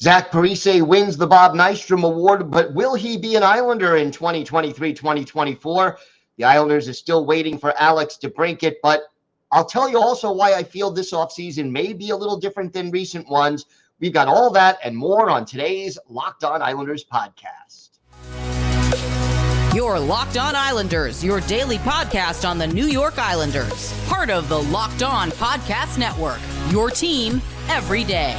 Zach Parise wins the Bob Nystrom Award, but will he be an Islander in 2023-2024? The Islanders are still waiting for Alex DeBrincat, but I'll tell you also why I feel this offseason may be a little different than recent ones. We've got all that and more on today's Locked On Islanders podcast. Your Locked On Islanders, your daily podcast on the New York Islanders. Part of the Locked On Podcast Network, your team every day.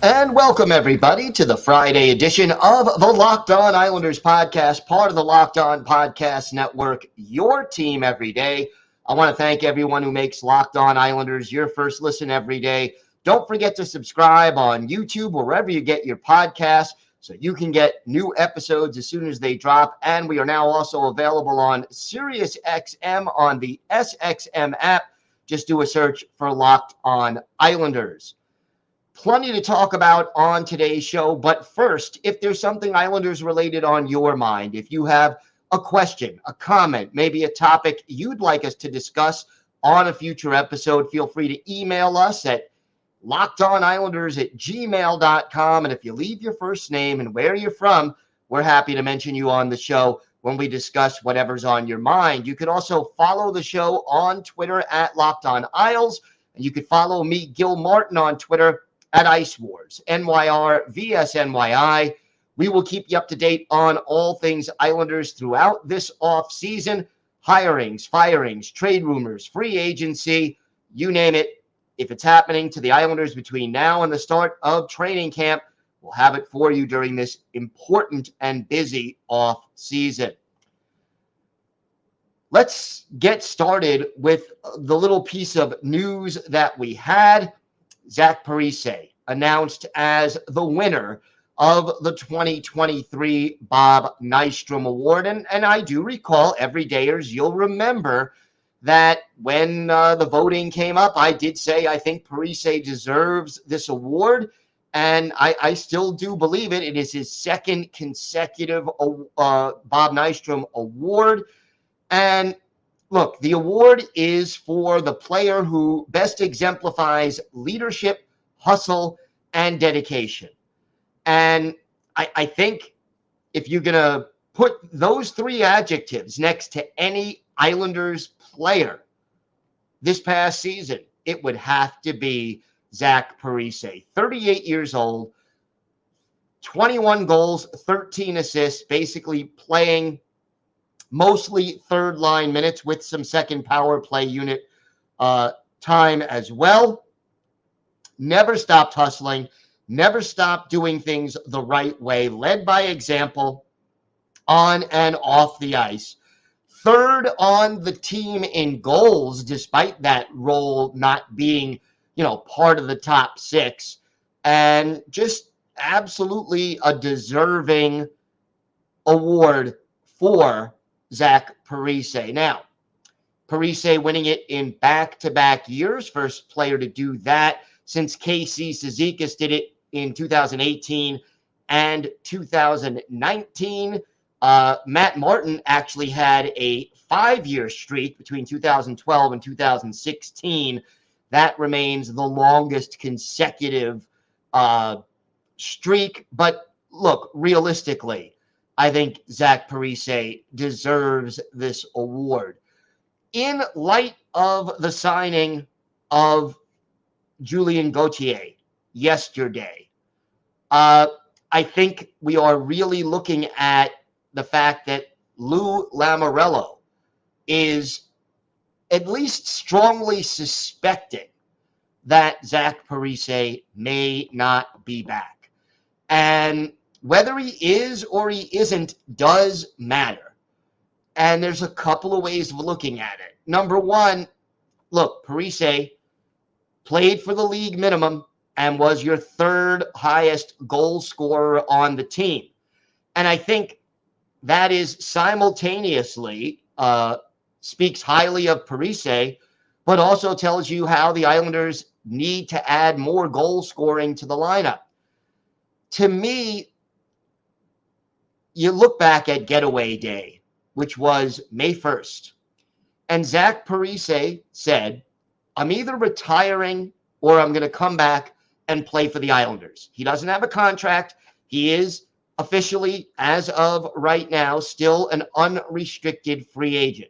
And welcome, everybody, to the Friday edition of the Locked On Islanders podcast, part of the Locked On Podcast Network, your team every day. I want to thank everyone who makes Locked On Islanders your first listen every day. Don't forget to subscribe on YouTube, wherever you get your podcasts, so you can get new episodes as soon as they drop. And we are now also available on SiriusXM on the SXM app. Just do a search for Locked On Islanders. Plenty to talk about on today's show, but first, if there's something Islanders related on your mind, if you have a question, a comment, maybe a topic you'd like us to discuss on a future episode, feel free to email us at lockedonislanders@gmail.com. And if you leave your first name and where you're from, we're happy to mention you on the show when we discuss whatever's on your mind. You can also follow the show on Twitter at Locked On Isles, and you can follow me, Gil Martin, on Twitter at Ice Wars, NYR-VSNYI. We will keep you up to date on all things Islanders throughout this offseason. Hirings, firings, trade rumors, free agency, you name it. If it's happening to the Islanders between now and the start of training camp, we'll have it for you during this important and busy offseason. Let's get started with the little piece of news that we had. Zach Parise announced as the winner of the 2023 Bob Nystrom Award. And I do recall, everydayers, you'll remember that when the voting came up, I did say I think Parise deserves this award. And I still do believe it. It is his second consecutive Bob Nystrom Award. And look, the award is for the player who best exemplifies leadership, hustle, and dedication. And I think if you're going to put those three adjectives next to any Islanders player this past season, it would have to be Zach Parise. 38 years old, 21 goals, 13 assists, basically playing mostly third-line minutes with some second power play unit time as well. Never stopped hustling, never stopped doing things the right way, led by example on and off the ice. Third on the team in goals, despite that role not being, part of the top six. And just absolutely a deserving award for Zach Parise. Now, Parise winning it in back-to-back years, first player to do that since Casey Cizikas did it in 2018 and 2019. Matt Martin actually had a 5-year streak between 2012 and 2016. That remains the longest consecutive streak. But look, realistically, I think Zach Parise deserves this award. In light of the signing of Julien Gauthier yesterday, I think we are really looking at the fact that Lou Lamoriello is at least strongly suspecting that Zach Parise may not be back. And whether he is or he isn't does matter. And there's a couple of ways of looking at it. Number one, look, Parise played for the league minimum and was your third highest goal scorer on the team. And I think that is simultaneously speaks highly of Parise, but also tells you how the Islanders need to add more goal scoring to the lineup. To me, you look back at Getaway Day, which was May 1st And Zach Parise said, I'm either retiring or I'm going to come back and play for the Islanders. He doesn't have a contract. He is officially, as of right now, still an unrestricted free agent.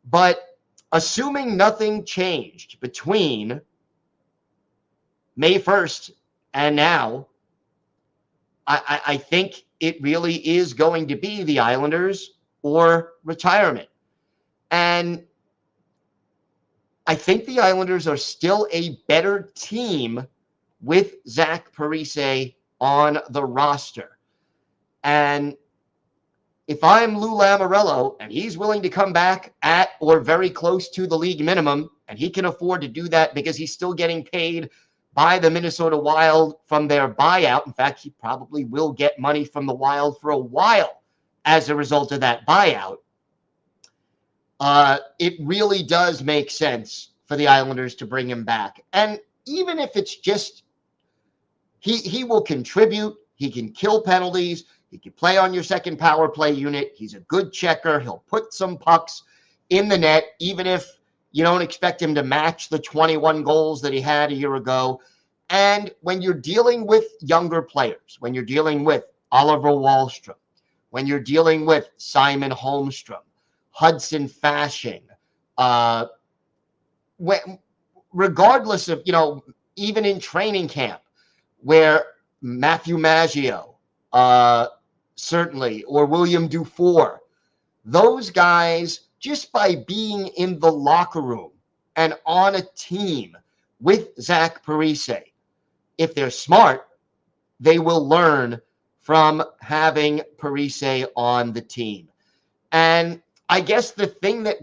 But assuming nothing changed between May 1st and now, I think it really is going to be the Islanders or retirement. And I think the Islanders are still a better team with Zach Parise on the roster. And if I'm Lou Lamoriello and he's willing to come back at or very close to the league minimum, and he can afford to do that because he's still getting paid by the Minnesota Wild from their buyout. In fact, he probably will get money from the Wild for a while as a result of that buyout. It really does make sense for the Islanders to bring him back. And even if it's just he will contribute, he can kill penalties, he can play on your second power play unit, he's a good checker, he'll put some pucks in the net, even if you don't expect him to match the 21 goals that he had a year ago. And when you're dealing with younger players, when you're dealing with Oliver Wahlstrom, when you're dealing with Simon Holmstrom, Hudson Fasching, regardless of, even in training camp, where Matthew Maggio, certainly, or William Dufour, those guys, just by being in the locker room and on a team with Zach Parise, if they're smart, they will learn from having Parise on the team. And I guess the thing that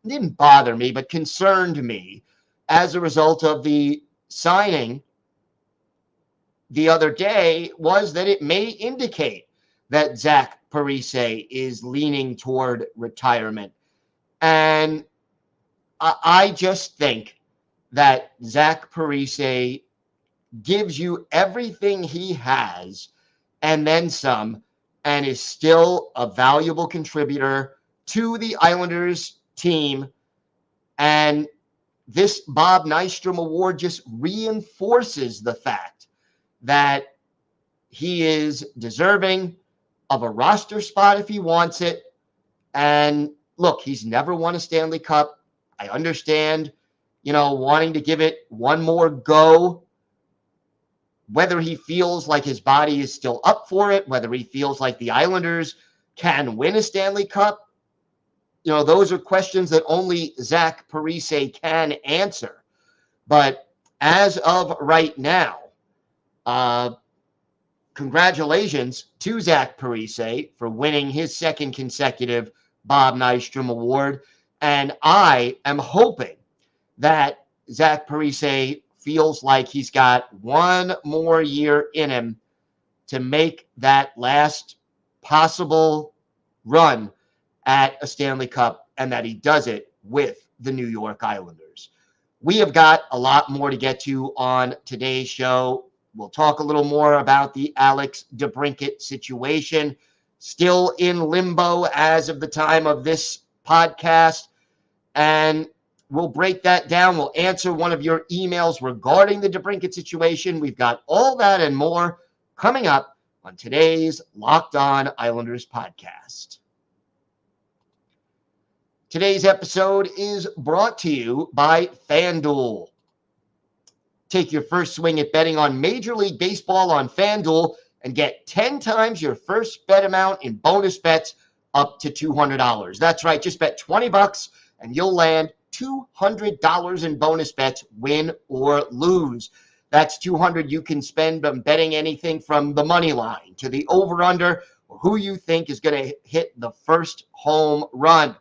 didn't bother me, but concerned me as a result of the signing the other day was that it may indicate that Zach Parise is leaning toward retirement. And I just think that Zach Parise gives you everything he has and then some, and is still a valuable contributor to the Islanders team. And this Bob Nystrom Award just reinforces the fact that he is deserving of a roster spot if he wants it. And look, he's never won a Stanley Cup. I understand, wanting to give it one more go, whether he feels like his body is still up for it, whether he feels like the Islanders can win a Stanley Cup. Those are questions that only Zach Parise can answer. But as of right now, congratulations to Zach Parise for winning his second consecutive Bob Nystrom Award. And I am hoping that Zach Parise feels like he's got one more year in him to make that last possible run at a Stanley Cup, and that he does it with the New York Islanders. We have got a lot more to get to on today's show. We'll talk a little more about the Alex DeBrincat situation, still in limbo as of the time of this podcast. And we'll break that down. We'll answer one of your emails regarding the DeBrincat situation. We've got all that and more coming up on today's Locked On Islanders podcast. Today's episode is brought to you by FanDuel. Take your first swing at betting on Major League Baseball on FanDuel and get 10 times your first bet amount in bonus bets up to $200. That's right, just bet $20 and you'll land $200 in bonus bets, win or lose. That's $200 you can spend on betting anything from the money line to the over-under, or who you think is going to hit the first home run.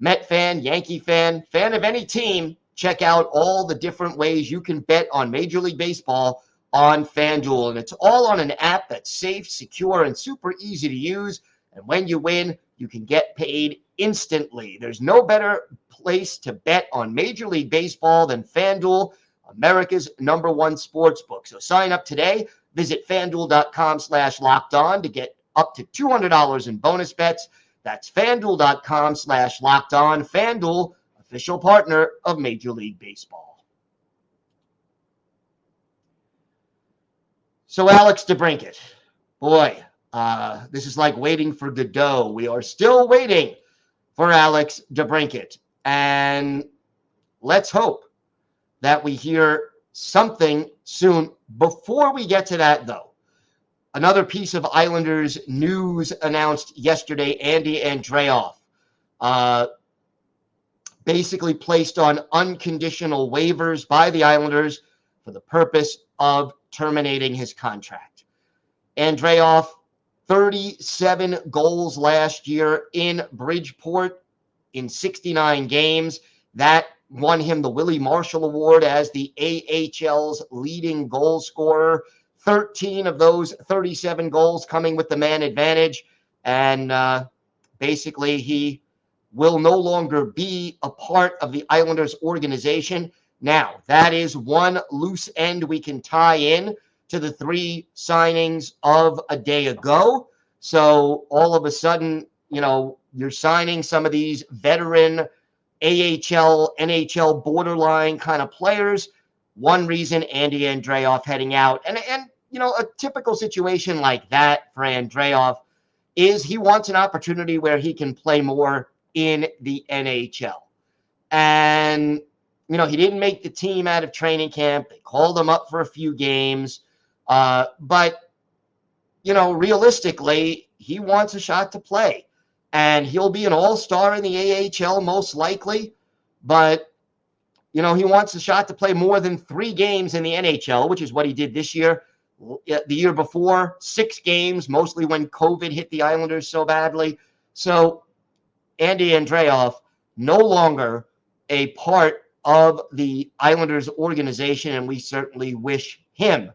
Met fan, Yankee fan of any team, check out all the different ways you can bet on Major League Baseball on FanDuel. And it's all on an app that's safe, secure, and super easy to use. And when you win, you can get paid instantly. There's no better place to bet on Major League Baseball than FanDuel, America's #1 sportsbook. So sign up today. Visit FanDuel.com/lockedon to get up to $200 in bonus bets. That's FanDuel.com/LockedOn. FanDuel, official partner of Major League Baseball. So Alex DeBrincat, boy, this is like waiting for Godot. We are still waiting for Alex DeBrincat. And let's hope that we hear something soon. Before we get to that, though, another piece of Islanders news announced yesterday, Andy Andreoff, basically placed on unconditional waivers by the Islanders for the purpose of terminating his contract. Andreoff, 37 goals last year in Bridgeport in 69 games. That won him the Willie Marshall Award as the AHL's leading goal scorer. 13 of those 37 goals coming with the man advantage. And basically, he will no longer be a part of the Islanders organization. Now, that is one loose end we can tie in to the 3 signings of a day ago. So all of a sudden, you're signing some of these veteran AHL, NHL borderline kind of players. One reason Andy Andreoff heading out. And a typical situation like that for Andreoff is he wants an opportunity where he can play more in the NHL. And, he didn't make the team out of training camp. They called him up for a few games. But, realistically, he wants a shot to play. And he'll be an all-star in the AHL most likely. But, he wants a shot to play more than 3 games in the NHL, which is what he did this year. The year before, 6 games, mostly when COVID hit the Islanders so badly. So Andy Andreoff no longer a part of the Islanders organization, and we certainly wish him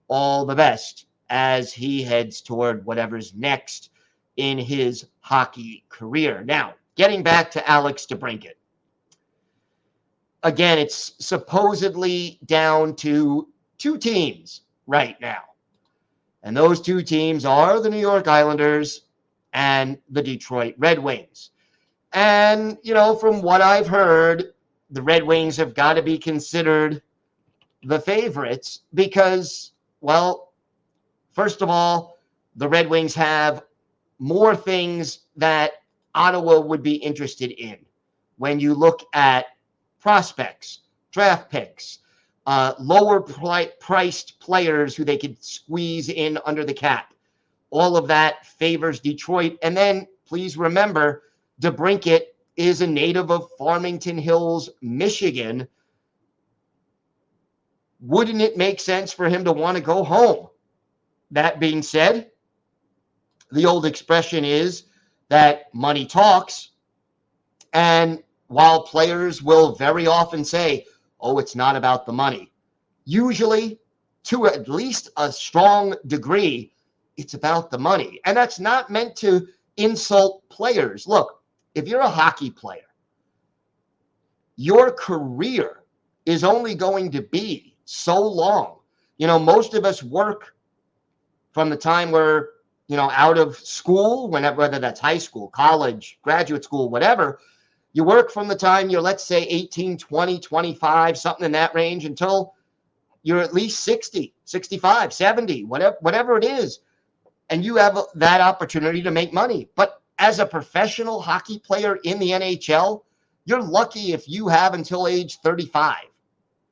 all the best as he heads toward whatever's next in his hockey career. Now, getting back to Alex DeBrincat. Again, it's supposedly down to 2 teams right now. And those 2 teams are the New York Islanders and the Detroit Red Wings. And, from what I've heard, the Red Wings have got to be considered the favorites because, well, first of all, the Red Wings have more things that Ottawa would be interested in when you look at prospects, draft picks, lower priced players who they could squeeze in under the cap. All of that favors Detroit. And then please remember, DeBrincat is a native of Farmington Hills, Michigan. Wouldn't it make sense for him to want to go home? That being said, the old expression is that money talks. And while players will very often say, oh, it's not about the money, usually, to at least a strong degree, it's about the money. And that's not meant to insult players. Look, if you're a hockey player, your career is only going to be so long. Most of us work from the time we're, out of school, whether that's high school, college, graduate school, whatever. You work from the time you're, let's say, 18, 20, 25, something in that range until you're at least 60, 65, 70, whatever it is. And you have that opportunity to make money. But as a professional hockey player in the NHL, you're lucky if you have until age 35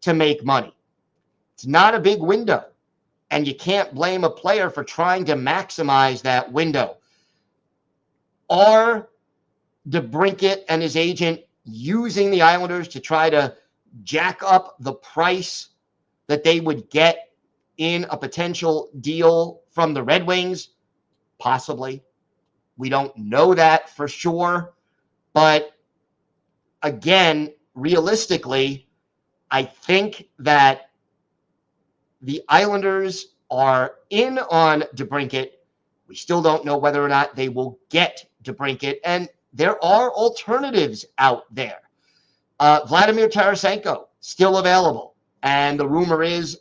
to make money. It's not a big window. And you can't blame a player for trying to maximize that window. Are DeBrincat and his agent using the Islanders to try to jack up the price that they would get in a potential deal from the Red Wings? Possibly. We don't know that for sure. But again, realistically, I think that the Islanders are in on DeBrincat. We still don't know whether or not they will get DeBrincat. And there are alternatives out there. Vladimir Tarasenko, still available. And the rumor is,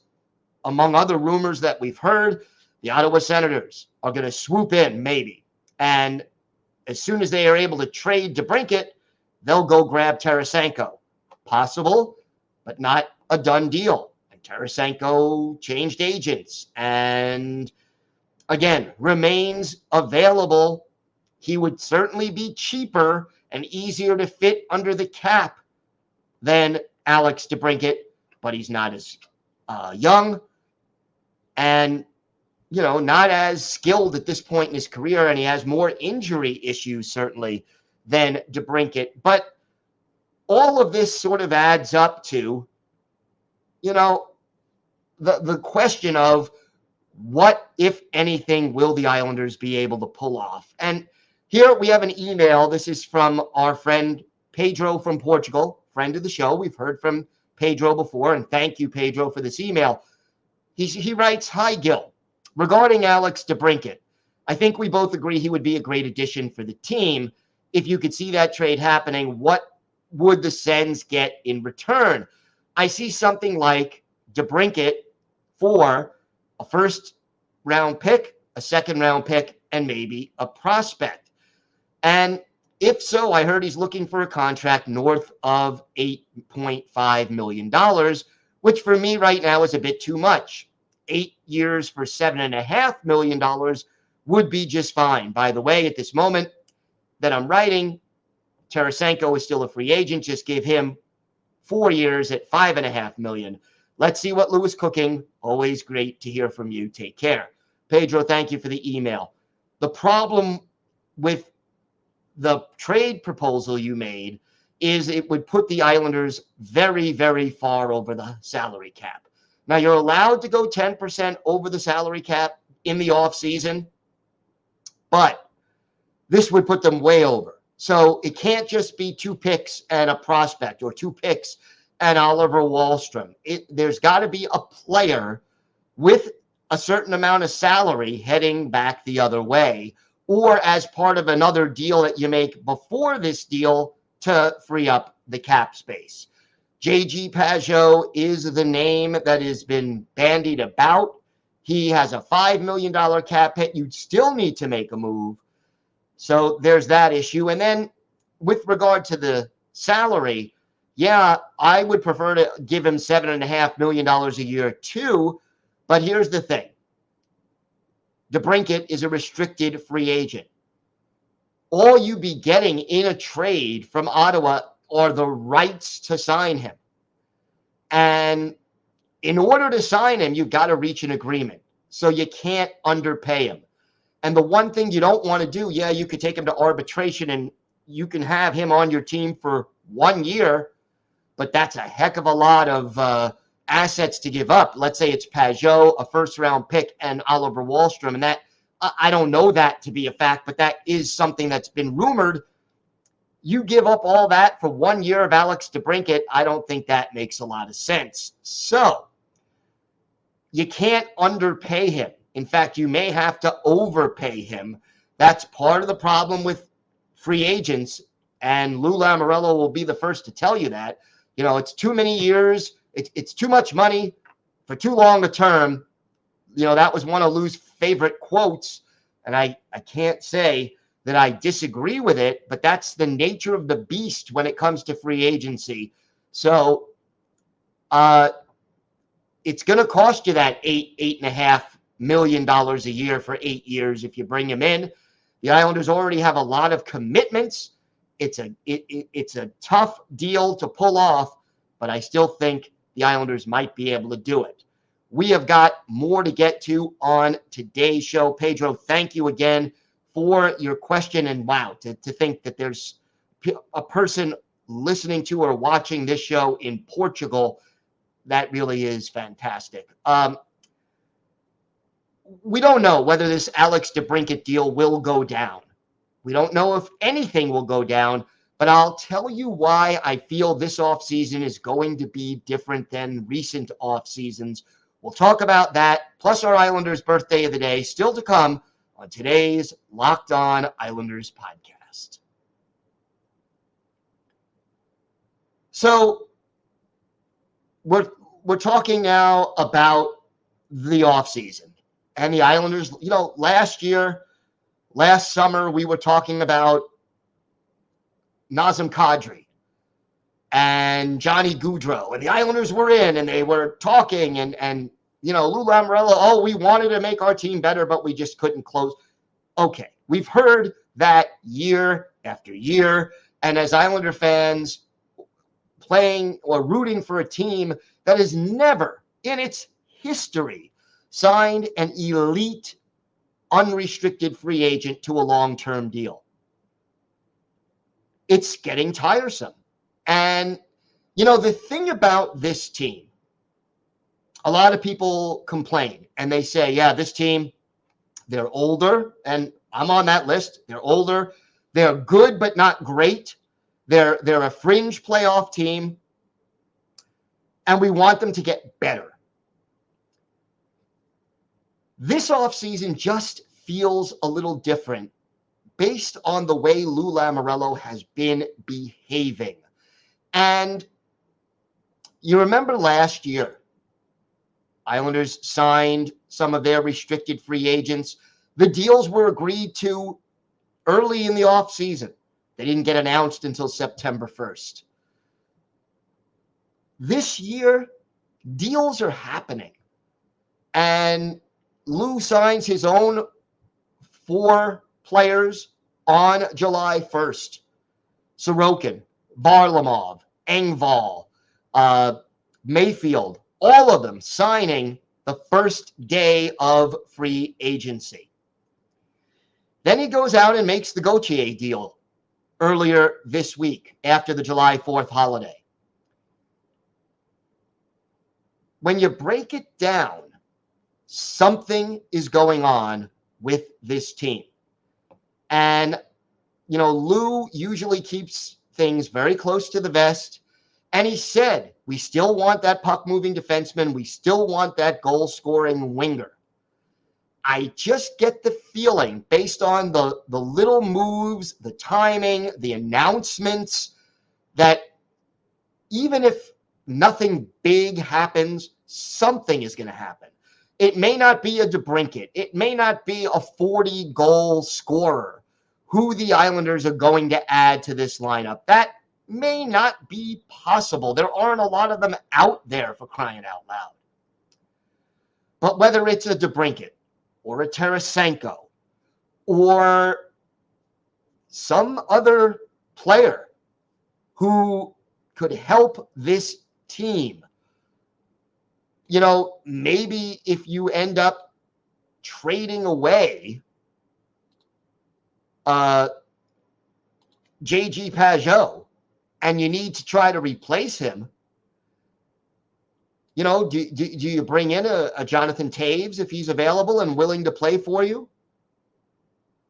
among other rumors that we've heard, the Ottawa Senators are going to swoop in, maybe, and as soon as they are able to trade DeBrincat, they'll go grab Tarasenko. Possible, but not a done deal. And Tarasenko changed agents and, again, remains available. He would certainly be cheaper and easier to fit under the cap than Alex DeBrincat, but he's not as young and, not as skilled at this point in his career, and he has more injury issues, certainly, than DeBrincat. But all of this sort of adds up to, the question of what, if anything, will the Islanders be able to pull off? And here we have an email. This is from our friend Pedro from Portugal, friend of the show. We've heard from Pedro before, and thank you, Pedro, for this email. He writes, "Hi, Gil. Regarding Alex DeBrincat, I think we both agree he would be a great addition for the team. If you could see that trade happening, what would the Sens get in return? I see something like DeBrincat for a first-round pick, a second-round pick, and maybe a prospect. And if so, I heard he's looking for a contract north of $8.5 million, which for me right now is a bit too much. 8 years for $7.5 million would be just fine. By the way, at this moment that I'm writing, Tarasenko is still a free agent. Just give him 4 years at $5.5 million. Let's see what Lou is cooking. Always great to hear from you. Take care." Pedro, thank you for the email. The problem with the trade proposal you made is it would put the Islanders very, very far over the salary cap. Now, you're allowed to go 10% over the salary cap in the offseason, but this would put them way over. So it can't just be 2 picks and a prospect or 2 picks and Oliver Wahlstrom. There's got to be a player with a certain amount of salary heading back the other way, or as part of another deal that you make before this deal to free up the cap space. J.G. Pageau is the name that has been bandied about. He has a $5 million cap hit. You'd still need to make a move. So there's that issue. And then with regard to the salary, yeah, I would prefer to give him $7.5 million a year too. But here's the thing. DeBrincat is a restricted free agent. All you'd be getting in a trade from Ottawa are the rights to sign him. And in order to sign him, you've got to reach an agreement. So you can't underpay him. And the one thing you don't want to do, yeah, you could take him to arbitration and you can have him on your team for 1 year, but that's a heck of a lot of assets to give up. Let's say it's Pageau, a first-round pick, and Oliver Wahlstrom. And that, I don't know that to be a fact, but that is something that's been rumored. You give up all that for 1 year of Alex DeBrincat, I don't think that makes a lot of sense. So you can't underpay him. In fact, you may have to overpay him. That's part of the problem with free agents, and Lou Lamoriello will be the first to tell you that. It's too many years. It's too much money for too long a term. That was one of Lou's favorite quotes, and I can't say that I disagree with it, but that's the nature of the beast when it comes to free agency. So it's going to cost you that $8.5 million a year for 8 years if you bring him in. The Islanders already have a lot of commitments. It's a tough deal to pull off, but I still think the Islanders might be able to do it. We have got more to get to on today's show. Pedro, thank you again for your question. And wow, to think that there's a person listening to or watching this show in Portugal, that really is fantastic. We don't know whether this Alex DeBrincat deal will go down. We don't know if anything will go down, but I'll tell you why I feel this offseason is going to be different than recent off seasons. We'll talk about that, plus our Islanders birthday of the day, still to come on today's Locked On Islanders podcast. So we're talking now about the offseason and the Islanders. Last year last summer we were talking about Nazem Kadri and Johnny Gaudreau, and the Islanders were in, and they were talking, and Lou Lamoriello, oh, we wanted to make our team better, but we just couldn't close. Okay, we've heard that year after year, and as Islander fans playing or rooting for a team that has never in its history signed an elite unrestricted free agent to a long-term deal, it's getting tiresome. And the thing about this team, a lot of people complain and they say, yeah, this team, they're older, and I'm on that list. They're older. They're good, but not great. They're a fringe playoff team, and we want them to get better. This offseason just feels a little different based on the way Lou Lamoriello has been behaving. And you remember last year, Islanders signed some of their restricted free agents. The deals were agreed to early in the offseason. They didn't get announced until September 1st. This year, deals are happening. And Lou signs his own 4 players on July 1st. Sorokin, Varlamov, Engvall, Mayfield, all of them signing the first day of free agency. Then he goes out and makes the Gauthier deal earlier this week after the July 4th holiday. When you break it down, something is going on with this team. And, Lou usually keeps things very close to the vest. And he said, we still want that puck-moving defenseman. We still want that goal-scoring winger. I just get the feeling, based on the little moves, the timing, the announcements, that even if nothing big happens, something is going to happen. It may not be a DeBrincat. It may not be a 40-goal scorer who the Islanders are going to add to this lineup. That may not be possible. There aren't a lot of them out there, for crying out loud. But whether it's a DeBrincat or a Tarasenko or some other player who could help this team, maybe if you end up trading away J.G. Pajot and you need to try to replace him, do you bring in a Jonathan Taves if he's available and willing to play for you?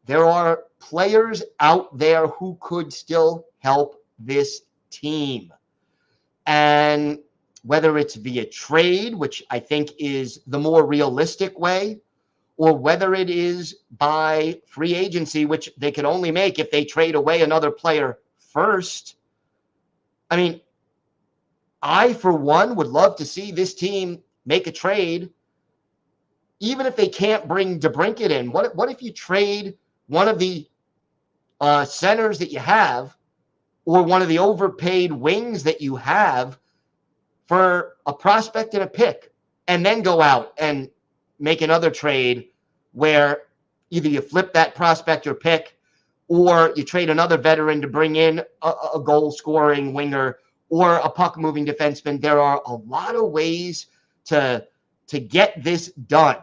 There are players out there who could still help this team. And whether it's via trade, which I think is the more realistic way, or whether it is by free agency, which they can only make if they trade away another player first. I mean, I, for one, would love to see this team make a trade, even if they can't bring DeBrincat in. What if you trade one of the centers that you have, or one of the overpaid wings that you have, for a prospect and a pick, and then go out and make another trade where either you flip that prospect or pick, or you trade another veteran to bring in a goal-scoring winger or a puck-moving defenseman. There are a lot of ways to get this done.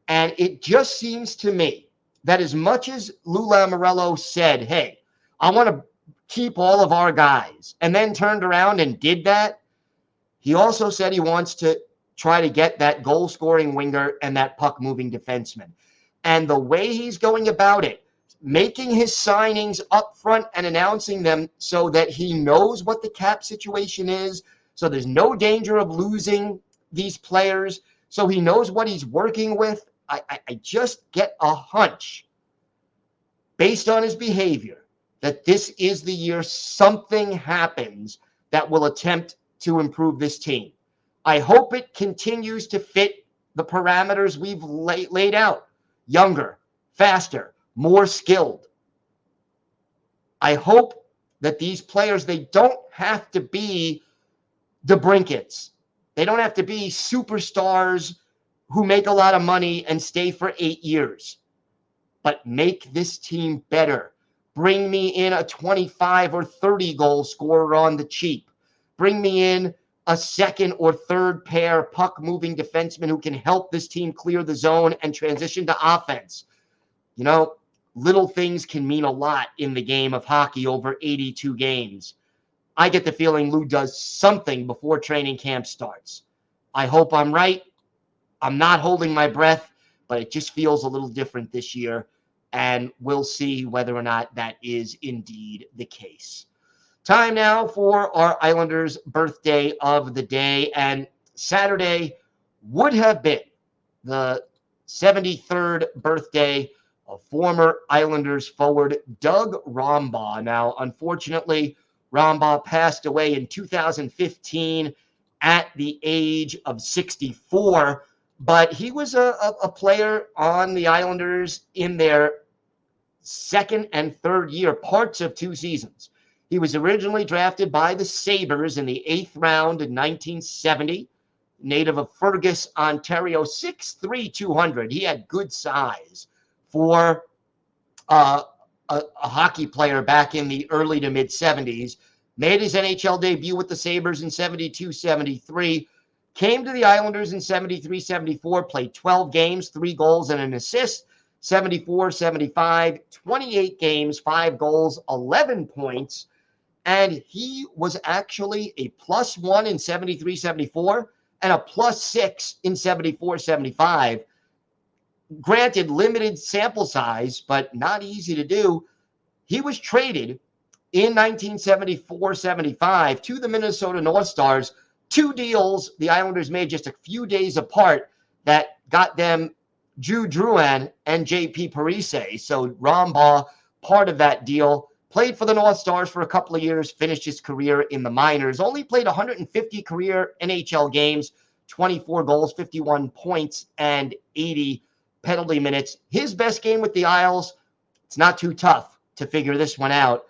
And it just seems to me that as much as Lou Lamoriello said, hey, I want to keep all of our guys, and then turned around and did that, he also said he wants to try to get that goal-scoring winger and that puck-moving defenseman. And the way he's going about it, making his signings up front and announcing them so that he knows what the cap situation is, so there's no danger of losing these players, so he knows what he's working with. I just get a hunch, based on his behavior, that this is the year something happens that will attempt to improve this team. I hope it continues to fit the parameters we've laid out. Younger, faster, more skilled. I hope that these players, they don't have to be DeBrincats. They don't have to be superstars who make a lot of money and stay for 8 years. But make this team better. Bring me in a 25 or 30 goal scorer on the cheap. Bring me in a second or third pair puck-moving defenseman who can help this team clear the zone and transition to offense. You know, little things can mean a lot in the game of hockey over 82 games. I get the feeling Lou does something before training camp starts. I hope I'm right. I'm not holding my breath, but it just feels a little different this year, and we'll see whether or not that is indeed the case. Time now for our Islanders' birthday of the day, and Saturday would have been the 73rd birthday of former Islanders forward Doug Rombaugh. Now, unfortunately, Rombaugh passed away in 2015 at the age of 64, but he was a player on the Islanders in their second and third year, parts of 2 seasons. He was originally drafted by the Sabres in the 8th round in 1970, native of Fergus, Ontario, 6'3", 200. He had good size for a hockey player back in the early to mid-70s. Made his NHL debut with the Sabres in 72-73. Came to the Islanders in 73-74, played 12 games, 3 goals and an assist. 74-75, 28 games, 5 goals, 11 points. And he was actually a +1 in 73-74 and a +6 in 74-75. Granted, limited sample size, but not easy to do. He was traded in 1974-75 to the Minnesota North Stars. 2 deals the Islanders made just a few days apart that got them Drew Drouin and J.P. Parise. So Rombaugh, part of that deal, played for the North Stars for a couple of years, finished his career in the minors, only played 150 career NHL games, 24 goals, 51 points, and 80 penalty minutes. His best game with the Isles, it's not too tough to figure this one out.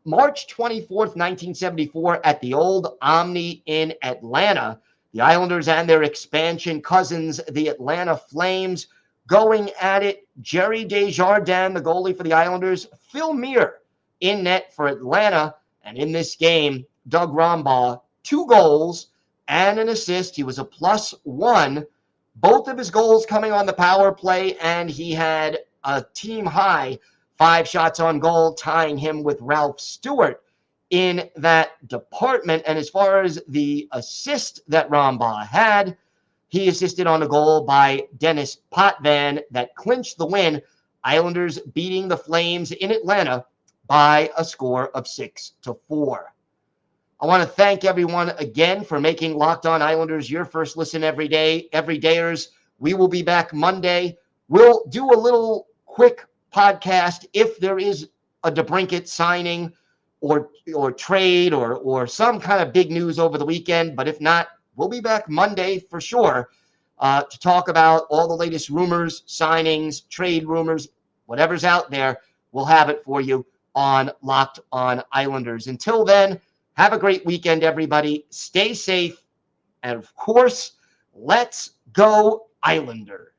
March 24th, 1974, at the old Omni in Atlanta, the Islanders and their expansion cousins, the Atlanta Flames, going at it. Jerry Desjardins, the goalie for the Islanders, Phil Muir in net for Atlanta. And in this game, Doug Rombaugh, 2 goals and an assist. He was a +1. Both of his goals coming on the power play, and he had a team high 5 shots on goal, tying him with Ralph Stewart in that department. And as far as the assist that Rombaugh had, he assisted on a goal by Dennis Potvin that clinched the win. Islanders beating the Flames in Atlanta by a score of 6-4. I want to thank everyone again for making Locked On Islanders your first listen every day. Everydayers, we will be back Monday. We'll do a little quick podcast if there is a DeBrincat signing or trade or some kind of big news over the weekend. But if not, we'll be back Monday for sure to talk about all the latest rumors, signings, trade rumors, whatever's out there. We'll have it for you on Locked On Islanders. Until then, have a great weekend, everybody. Stay safe. And of course, let's go Islanders.